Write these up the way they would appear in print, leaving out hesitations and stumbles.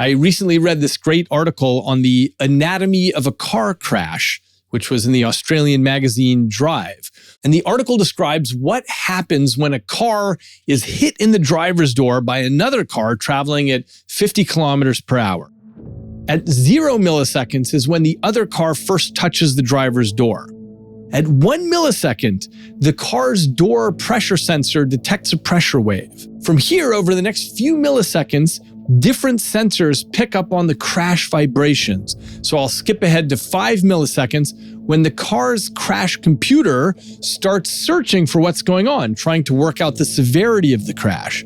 I recently read this great article on the anatomy of a car crash, which was in the Australian magazine Drive. And the article describes what happens when a car is hit in the driver's door by another car traveling at 50 kilometers per hour. At 0 milliseconds is when the other car first touches the driver's door. At 1 millisecond, the car's door pressure sensor detects a pressure wave. From here, over the next few milliseconds, different sensors pick up on the crash vibrations. So I'll skip ahead to 5 milliseconds when the car's crash computer starts searching for what's going on, trying to work out the severity of the crash.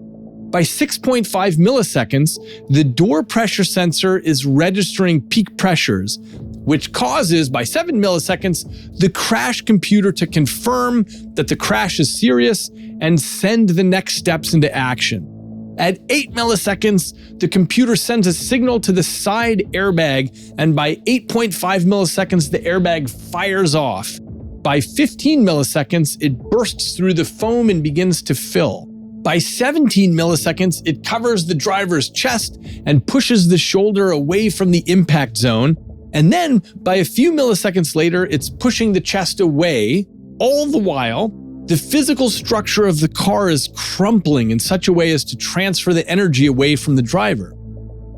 By 6.5 milliseconds, the door pressure sensor is registering peak pressures, which causes, by 7 milliseconds, the crash computer to confirm that the crash is serious and send the next steps into action. At 8 milliseconds, the computer sends a signal to the side airbag, and by 8.5 milliseconds, the airbag fires off. By 15 milliseconds, it bursts through the foam and begins to fill. By 17 milliseconds, it covers the driver's chest and pushes the shoulder away from the impact zone. And then, by a few milliseconds later, it's pushing the chest away. All the while, the physical structure of the car is crumpling in such a way as to transfer the energy away from the driver.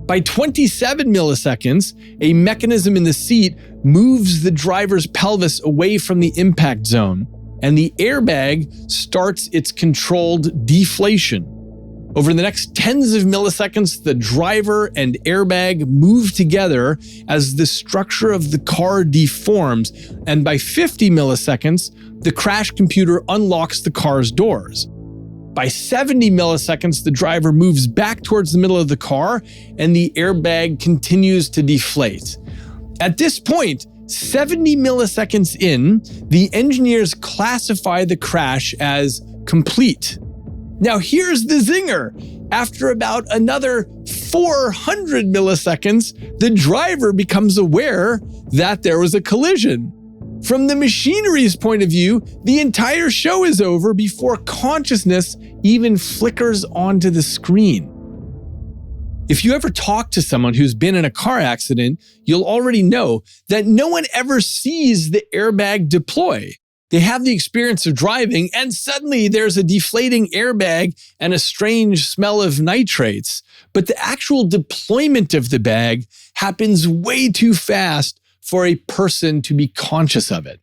By 27 milliseconds, a mechanism in the seat moves the driver's pelvis away from the impact zone, and the airbag starts its controlled deflation. Over the next tens of milliseconds, the driver and airbag move together as the structure of the car deforms, and by 50 milliseconds, the crash computer unlocks the car's doors. By 70 milliseconds, the driver moves back towards the middle of the car, and the airbag continues to deflate. At this point, 70 milliseconds in, the engineers classify the crash as complete. Now here's the zinger. After about another 400 milliseconds, the driver becomes aware that there was a collision. From the machinery's point of view, the entire show is over before consciousness even flickers onto the screen. If you ever talk to someone who's been in a car accident, you'll already know that no one ever sees the airbag deploy. They have the experience of driving, and suddenly there's a deflating airbag and a strange smell of nitrates. But the actual deployment of the bag happens way too fast for a person to be conscious of it.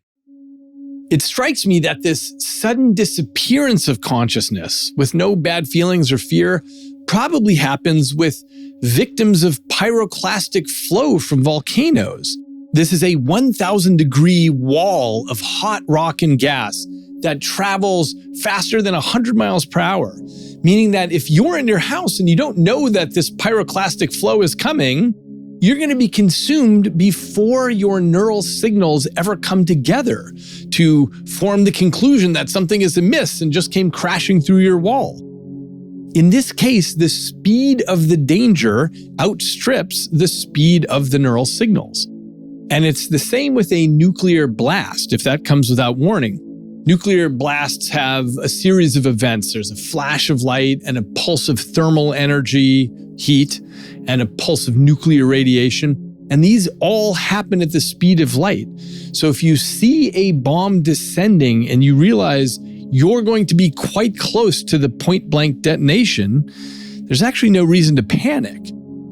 It strikes me that this sudden disappearance of consciousness with no bad feelings or fear probably happens with victims of pyroclastic flow from volcanoes. This is a 1,000-degree wall of hot rock and gas that travels faster than 100 miles per hour, meaning that if you're in your house and you don't know that this pyroclastic flow is coming, you're going to be consumed before your neural signals ever come together to form the conclusion that something is amiss and just came crashing through your wall. In this case, the speed of the danger outstrips the speed of the neural signals. And it's the same with a nuclear blast, if that comes without warning. Nuclear blasts have a series of events. There's a flash of light and a pulse of thermal energy, heat, and a pulse of nuclear radiation. And these all happen at the speed of light. So if you see a bomb descending and you realize you're going to be quite close to the point-blank detonation, there's actually no reason to panic.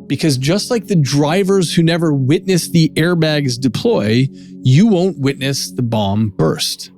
Because just like the drivers who never witness the airbags deploy, you won't witness the bomb burst.